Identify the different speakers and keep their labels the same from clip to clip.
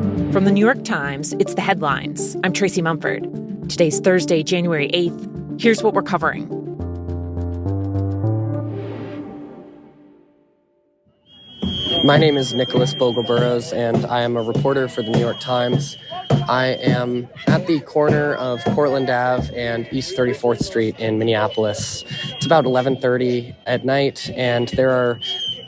Speaker 1: From the New York Times, it's The Headlines. I'm Tracy Mumford. Today's Thursday, January 8th. Here's what we're covering.
Speaker 2: My name is Nicholas Bogle-Burrows, and I am a reporter for the New York Times. I am at the corner of Portland Ave and East 34th Street in Minneapolis. It's about 11:30 at night, and there are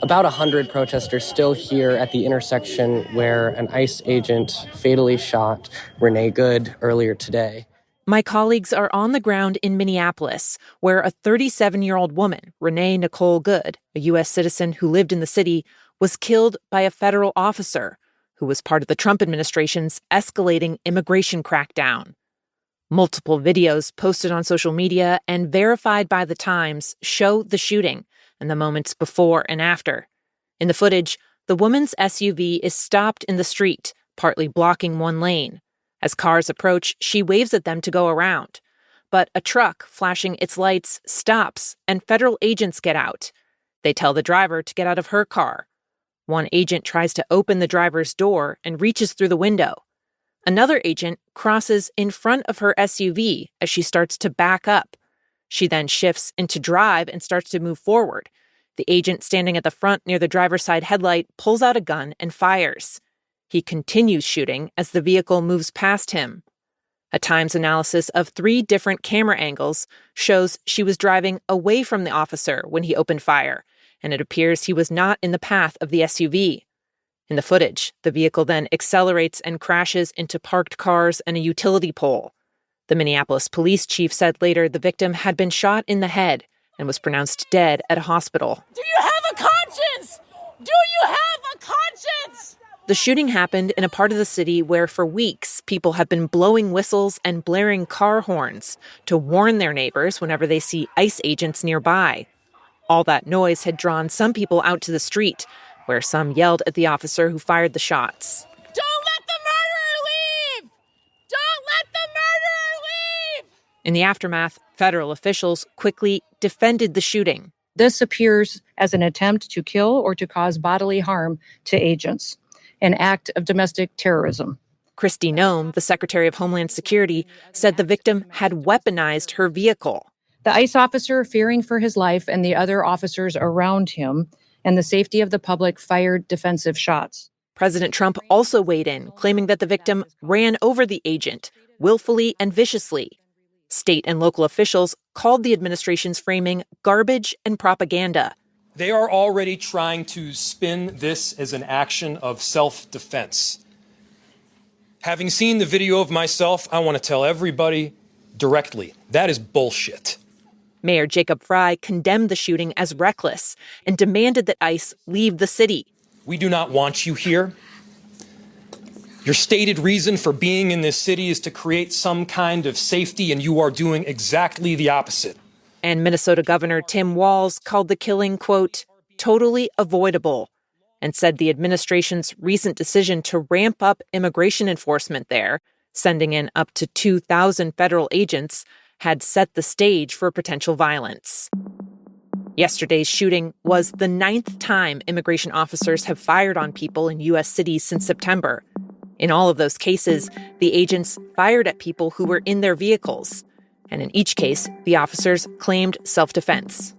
Speaker 2: about 100 protesters still here at the intersection where an ICE agent fatally shot Renee Good earlier today.
Speaker 1: My colleagues are on the ground in Minneapolis, where a 37-year-old woman, Renee Nicole Good, a U.S. citizen who lived in the city, was killed by a federal officer who was part of the Trump administration's escalating immigration crackdown. Multiple videos posted on social media and verified by The Times show the shooting and the moments before and after. In the footage, the woman's SUV is stopped in the street, partly blocking one lane. As cars approach, she waves at them to go around. But a truck flashing its lights stops, and federal agents get out. They tell the driver to get out of her car. One agent tries to open the driver's door and reaches through the window. Another agent crosses in front of her SUV as she starts to back up. She then shifts into drive and starts to move forward. The agent standing at the front near the driver's side headlight pulls out a gun and fires. He continues shooting as the vehicle moves past him. A Times analysis of 3 different camera angles shows she was driving away from the officer when he opened fire, and it appears he was not in the path of the SUV. In the footage, the vehicle then accelerates and crashes into parked cars and a utility pole. The Minneapolis police chief said later the victim had been shot in the head and was pronounced dead at a hospital.
Speaker 3: Do you have a conscience? Do you have a conscience?
Speaker 1: The shooting happened in a part of the city where for weeks people have been blowing whistles and blaring car horns to warn their neighbors whenever they see ICE agents nearby. All that noise had drawn some people out to the street, where some yelled at the officer who fired the shots.
Speaker 3: Don't let the murderer leave! Don't let the murderer leave!
Speaker 1: In the aftermath, federal officials quickly defended the shooting.
Speaker 4: This appears as an attempt to kill or to cause bodily harm to agents, an act of domestic terrorism.
Speaker 1: Kristi Noem, the Secretary of Homeland Security, said the victim had weaponized her vehicle.
Speaker 4: The ICE officer, fearing for his life and the other officers around him and the safety of the public, fired defensive shots.
Speaker 1: President Trump also weighed in, claiming that the victim ran over the agent willfully and viciously. State and local officials called the administration's framing garbage and propaganda.
Speaker 5: They are already trying to spin this as an action of self-defense. Having seen the video of myself, I want to tell everybody directly, that is bullshit.
Speaker 1: Mayor Jacob Frey condemned the shooting as reckless and demanded that ICE leave the city.
Speaker 5: We do not want you here. Your stated reason for being in this city is to create some kind of safety, and you are doing exactly the opposite.
Speaker 1: And Minnesota Governor Tim Walz called the killing, quote, totally avoidable, and said the administration's recent decision to ramp up immigration enforcement there, sending in up to 2,000 federal agents, had set the stage for potential violence. Yesterday's shooting was the 9th time immigration officers have fired on people in U.S. cities since September. In all of those cases, the agents fired at people who were in their vehicles. And in each case, the officers claimed self-defense.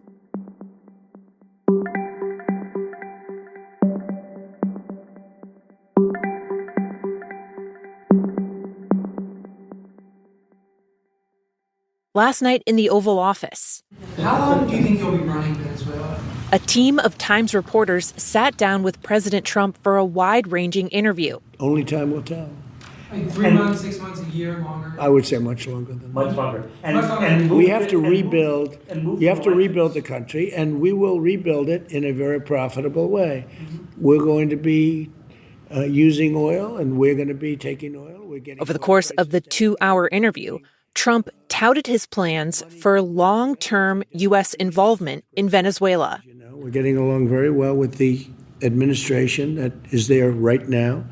Speaker 1: Last night in the Oval Office,
Speaker 6: how long do you think you'll be running Venezuela?
Speaker 1: A team of Times reporters sat down with President Trump for a wide-ranging interview.
Speaker 7: Only time will tell.
Speaker 6: Like 3 months, 6 months, a year, longer?
Speaker 7: I would say much longer than that.
Speaker 8: Much longer.
Speaker 6: And
Speaker 7: we have to rebuild. You have to rebuild the country, and we will rebuild it in a very profitable way. Mm-hmm. We're going to be using oil, and we're going to be taking oil.
Speaker 1: Over the course of the 2-hour interview, Trump touted his plans for long-term U.S. involvement in Venezuela.
Speaker 7: We're getting along very well with the administration that is there right now.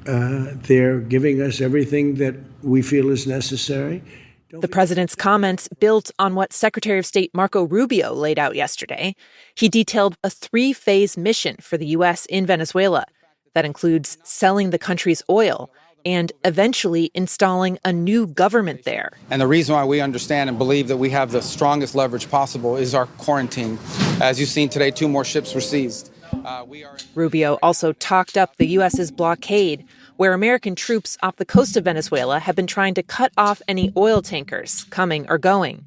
Speaker 7: They're giving us everything that we feel is necessary.
Speaker 1: The president's comments built on what Secretary of State Marco Rubio laid out yesterday. He detailed a 3-phase mission for the U.S. in Venezuela That includes selling the country's oil and eventually installing a new government there.
Speaker 8: And the reason why we understand and believe that we have the strongest leverage possible is our quarantine. As you've seen today, 2 more ships were seized.
Speaker 1: Rubio also talked up the U.S.'s blockade, where American troops off the coast of Venezuela have been trying to cut off any oil tankers coming or going.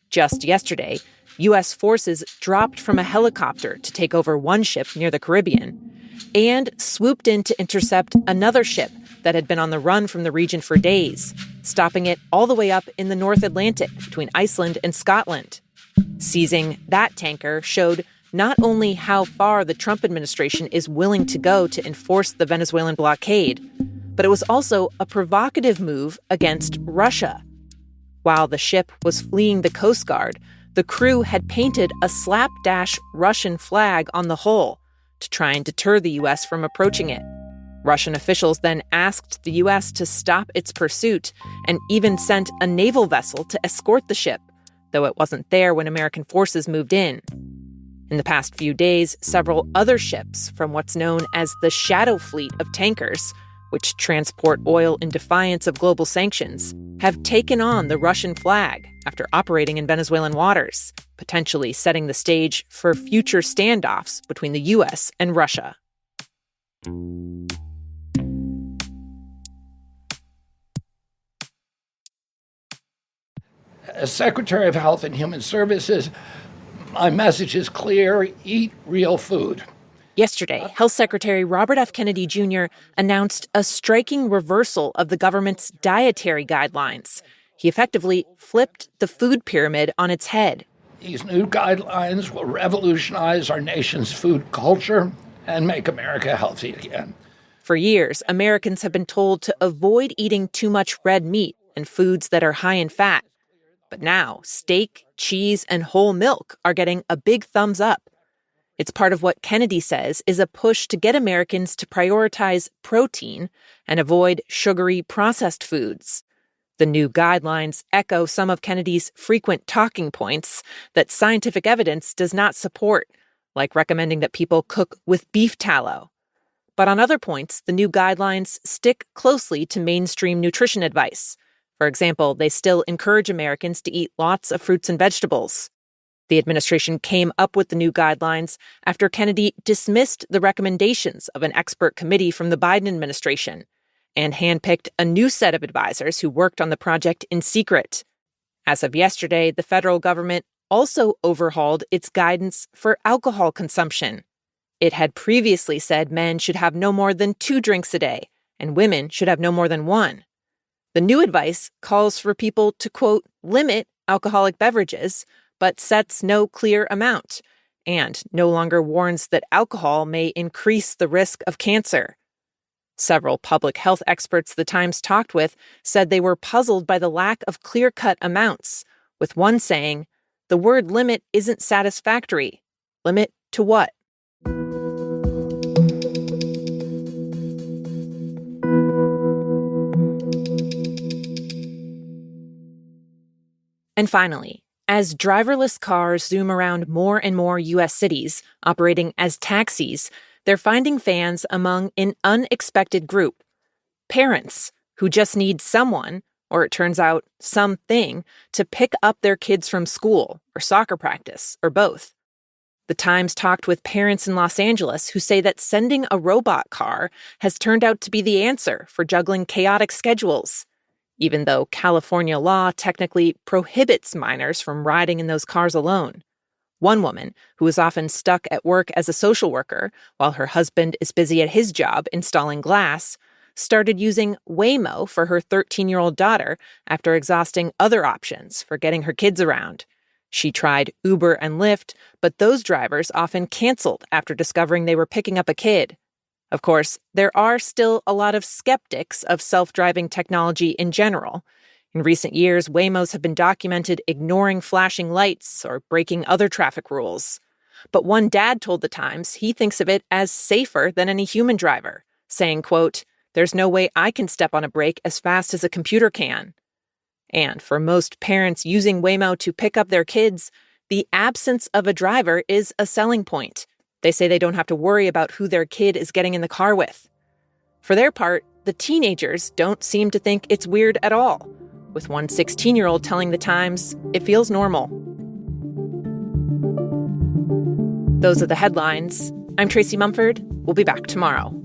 Speaker 1: Just yesterday, U.S. forces dropped from a helicopter to take over one ship near the Caribbean and swooped in to intercept another ship that had been on the run from the region for days, stopping it all the way up in the North Atlantic between Iceland and Scotland. Seizing that tanker showed not only how far the Trump administration is willing to go to enforce the Venezuelan blockade, but it was also a provocative move against Russia. While the ship was fleeing the Coast Guard, the crew had painted a slapdash Russian flag on the hull to try and deter the U.S. from approaching it. Russian officials then asked the U.S. to stop its pursuit and even sent a naval vessel to escort the ship, though it wasn't there when American forces moved in. In the past few days, several other ships from what's known as the Shadow Fleet of tankers, which transport oil in defiance of global sanctions, have taken on the Russian flag after operating in Venezuelan waters, potentially setting the stage for future standoffs between the U.S. and Russia.
Speaker 9: As Secretary of Health and Human Services, my message is clear: eat real food.
Speaker 1: Yesterday, Health Secretary Robert F. Kennedy Jr. announced a striking reversal of the government's dietary guidelines. He effectively flipped the food pyramid on its head.
Speaker 9: These new guidelines will revolutionize our nation's food culture and make America healthy again.
Speaker 1: For years, Americans have been told to avoid eating too much red meat and foods that are high in fat. But now, steak, cheese, and whole milk are getting a big thumbs up. It's part of what Kennedy says is a push to get Americans to prioritize protein and avoid sugary processed foods. The new guidelines echo some of Kennedy's frequent talking points that scientific evidence does not support, like recommending that people cook with beef tallow. But on other points, the new guidelines stick closely to mainstream nutrition advice. For example, they still encourage Americans to eat lots of fruits and vegetables. The administration came up with the new guidelines after Kennedy dismissed the recommendations of an expert committee from the Biden administration and handpicked a new set of advisors who worked on the project in secret. As of yesterday, the federal government also overhauled its guidance for alcohol consumption. It had previously said men should have no more than 2 drinks a day and women should have no more than 1. The new advice calls for people to, quote, limit alcoholic beverages, but sets no clear amount, and no longer warns that alcohol may increase the risk of cancer. Several public health experts the Times talked with said they were puzzled by the lack of clear-cut amounts, with one saying, the word limit isn't satisfactory. Limit to what? And finally, as driverless cars zoom around more and more U.S. cities, operating as taxis, they're finding fans among an unexpected group. Parents who just need someone, or it turns out something, to pick up their kids from school or soccer practice, or both. The Times talked with parents in Los Angeles who say that sending a robot car has turned out to be the answer for juggling chaotic schedules, even though California law technically prohibits minors from riding in those cars alone. One woman, who is often stuck at work as a social worker while her husband is busy at his job installing glass, started using Waymo for her 13-year-old daughter after exhausting other options for getting her kids around. She tried Uber and Lyft, but those drivers often canceled after discovering they were picking up a kid. Of course, there are still a lot of skeptics of self-driving technology in general. In recent years, Waymos have been documented ignoring flashing lights or breaking other traffic rules. But one dad told The Times he thinks of it as safer than any human driver, saying, quote, "There's no way I can step on a brake as fast as a computer can." And for most parents using Waymo to pick up their kids, the absence of a driver is a selling point. They say they don't have to worry about who their kid is getting in the car with. For their part, the teenagers don't seem to think it's weird at all, with one 16-year-old telling The Times it feels normal. Those are the headlines. I'm Tracy Mumford. We'll be back tomorrow.